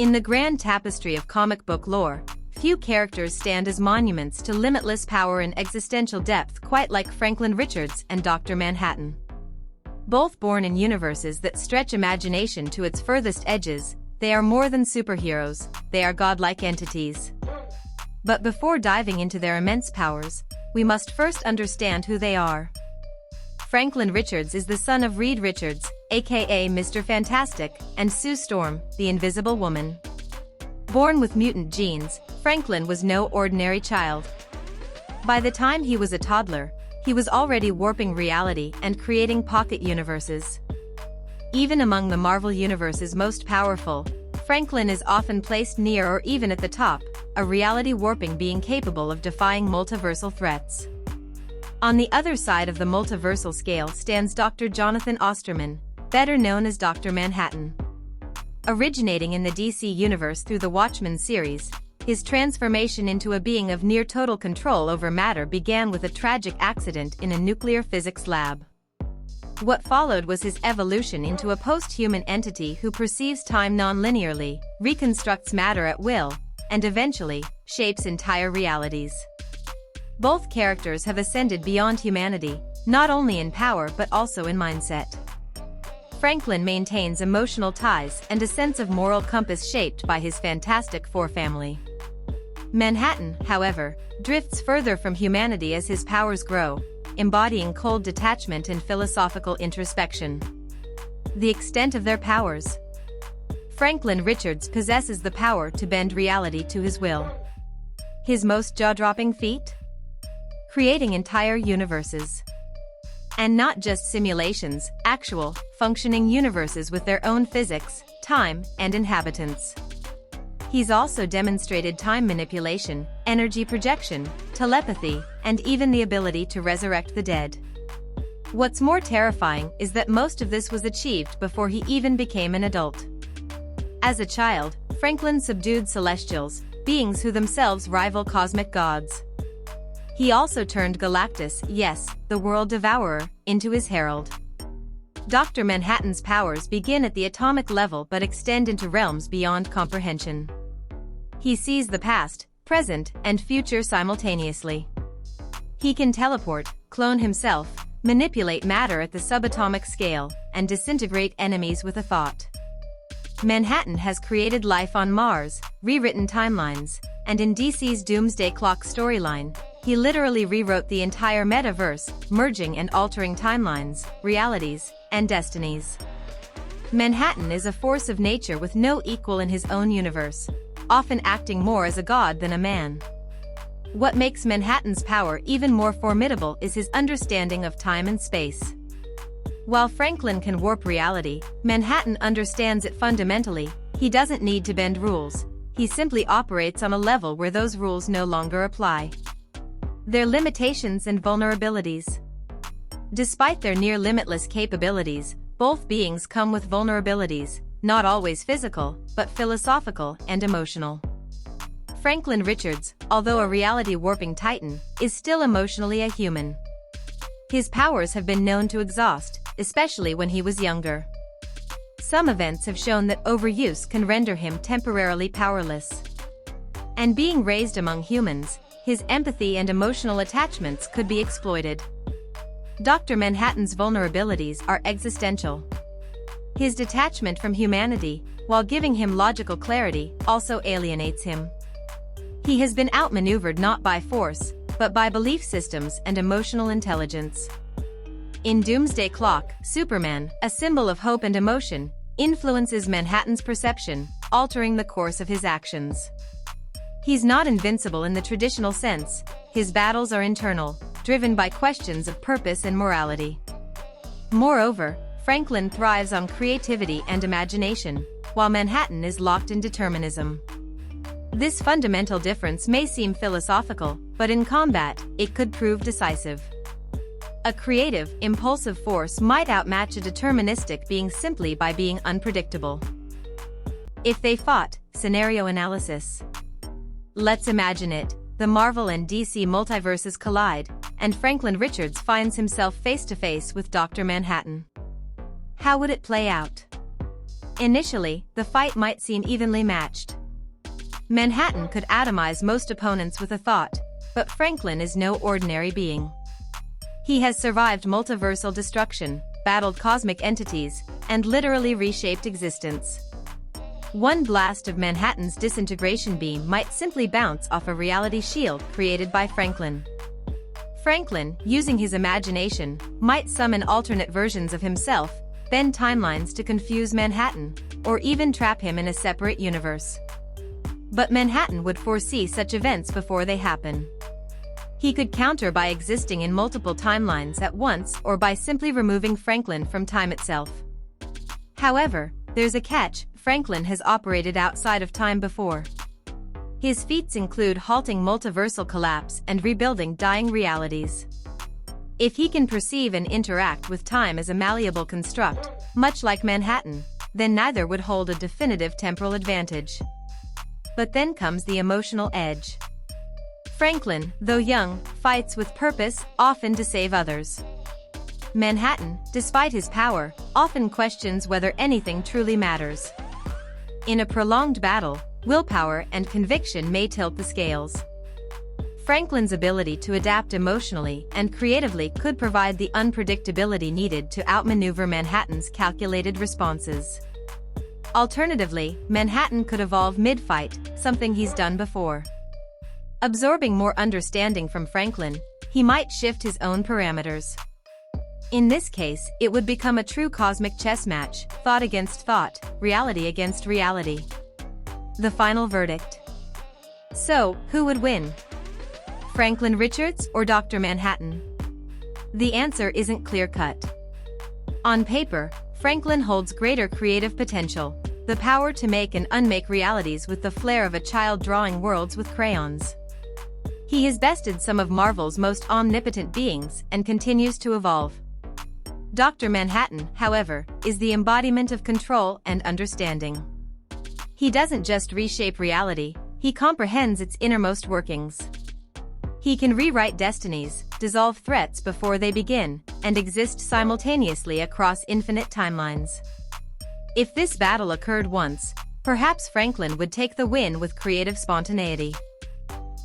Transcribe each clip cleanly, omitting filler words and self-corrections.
In the grand tapestry of comic book lore, few characters stand as monuments to limitless power and existential depth quite like Franklin Richards and Dr. Manhattan. Both born in universes that stretch imagination to its furthest edges, they are more than superheroes, they are godlike entities. But before diving into their immense powers, we must first understand who they are. Franklin Richards is the son of Reed Richards, aka Mr. Fantastic, and Sue Storm, the Invisible Woman. Born with mutant genes, Franklin was no ordinary child. By the time he was a toddler, he was already warping reality and creating pocket universes. Even among the Marvel Universe's most powerful, Franklin is often placed near or even at the top, a reality warping being capable of defying multiversal threats. On the other side of the multiversal scale stands Dr. Jonathan Osterman, better known as Dr. Manhattan. Originating in the DC Universe through the Watchmen series, his transformation into a being of near total control over matter began with a tragic accident in a nuclear physics lab. What followed was his evolution into a post-human entity who perceives time non-linearly, reconstructs matter at will, and eventually, shapes entire realities. Both characters have ascended beyond humanity, not only in power but also in mindset. Franklin maintains emotional ties and a sense of moral compass shaped by his Fantastic Four family. Manhattan, however, drifts further from humanity as his powers grow, embodying cold detachment and philosophical introspection. The extent of their powers. Franklin Richards possesses the power to bend reality to his will. His most jaw-dropping feat? Creating entire universes. And not just simulations, actual, functioning universes with their own physics, time, and inhabitants. He's also demonstrated time manipulation, energy projection, telepathy, and even the ability to resurrect the dead. What's more terrifying is that most of this was achieved before he even became an adult. As a child, Franklin subdued celestials, beings who themselves rival cosmic gods. He also turned Galactus, yes, the world devourer, into his herald. Dr. Manhattan's powers begin at the atomic level but extend into realms beyond comprehension. He sees the past, present, and future simultaneously. He can teleport, clone himself, manipulate matter at the subatomic scale, and disintegrate enemies with a thought. Manhattan has created life on Mars, rewritten timelines, and in DC's Doomsday Clock storyline, he literally rewrote the entire metaverse, merging and altering timelines, realities, and destinies. Manhattan is a force of nature with no equal in his own universe, often acting more as a god than a man. What makes Manhattan's power even more formidable is his understanding of time and space. While Franklin can warp reality, Manhattan understands it fundamentally. He doesn't need to bend rules, he simply operates on a level where those rules no longer apply. Their limitations and vulnerabilities. Despite their near-limitless capabilities, both beings come with vulnerabilities, not always physical, but philosophical and emotional. Franklin Richards, although a reality-warping titan, is still emotionally a human. His powers have been known to exhaust, especially when he was younger. Some events have shown that overuse can render him temporarily powerless. And being raised among humans, his empathy and emotional attachments could be exploited. Dr. Manhattan's vulnerabilities are existential. His detachment from humanity, while giving him logical clarity, also alienates him. He has been outmaneuvered not by force, but by belief systems and emotional intelligence. In Doomsday Clock, Superman, a symbol of hope and emotion, influences Manhattan's perception, altering the course of his actions. He's not invincible in the traditional sense, his battles are internal, driven by questions of purpose and morality. Moreover, Franklin thrives on creativity and imagination, while Manhattan is locked in determinism. This fundamental difference may seem philosophical, but in combat, it could prove decisive. A creative, impulsive force might outmatch a deterministic being simply by being unpredictable. If they fought, scenario analysis. Let's imagine it, the Marvel and DC multiverses collide, and Franklin Richards finds himself face-to-face with Dr. Manhattan. How would it play out? Initially, the fight might seem evenly matched. Manhattan could atomize most opponents with a thought, but Franklin is no ordinary being. He has survived multiversal destruction, battled cosmic entities, and literally reshaped existence. One blast of Manhattan's disintegration beam might simply bounce off a reality shield created by Franklin. Franklin, using his imagination, might summon alternate versions of himself, bend timelines to confuse Manhattan, or even trap him in a separate universe. But Manhattan would foresee such events before they happen. He could counter by existing in multiple timelines at once or by simply removing Franklin from time itself. However, there's a catch: Franklin has operated outside of time before. His feats include halting multiversal collapse and rebuilding dying realities. If he can perceive and interact with time as a malleable construct, much like Manhattan, then neither would hold a definitive temporal advantage. But then comes the emotional edge. Franklin, though young, fights with purpose, often to save others. Manhattan, despite his power, often questions whether anything truly matters. In a prolonged battle, willpower and conviction may tilt the scales. Franklin's ability to adapt emotionally and creatively could provide the unpredictability needed to outmaneuver Manhattan's calculated responses. Alternatively, Manhattan could evolve mid-fight, something he's done before. Absorbing more understanding from Franklin, he might shift his own parameters. In this case, it would become a true cosmic chess match, thought against thought, reality against reality. The final verdict. So, who would win? Franklin Richards or Dr. Manhattan? The answer isn't clear-cut. On paper, Franklin holds greater creative potential, the power to make and unmake realities with the flair of a child drawing worlds with crayons. He has bested some of Marvel's most omnipotent beings and continues to evolve. Dr. Manhattan, however, is the embodiment of control and understanding. He doesn't just reshape reality, he comprehends its innermost workings. He can rewrite destinies, dissolve threats before they begin, and exist simultaneously across infinite timelines. If this battle occurred once, perhaps Franklin would take the win with creative spontaneity.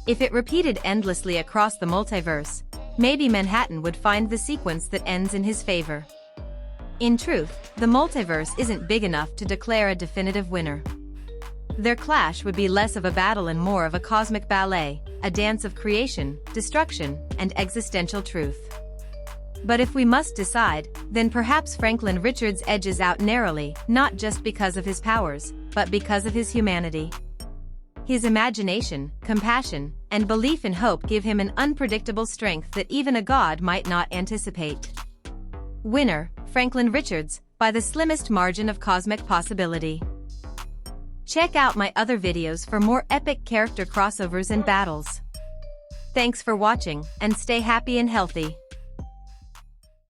If it repeated endlessly across the multiverse, maybe Manhattan would find the sequence that ends in his favor. In truth, the multiverse isn't big enough to declare a definitive winner. Their clash would be less of a battle and more of a cosmic ballet, a dance of creation, destruction, and existential truth. But if we must decide, then perhaps Franklin Richards edges out narrowly, not just because of his powers, but because of his humanity. His imagination, compassion, and belief in hope give him an unpredictable strength that even a god might not anticipate. Winner, Franklin Richards, by the slimmest margin of cosmic possibility. Check out my other videos for more epic character crossovers and battles. Thanks for watching, and stay happy and healthy.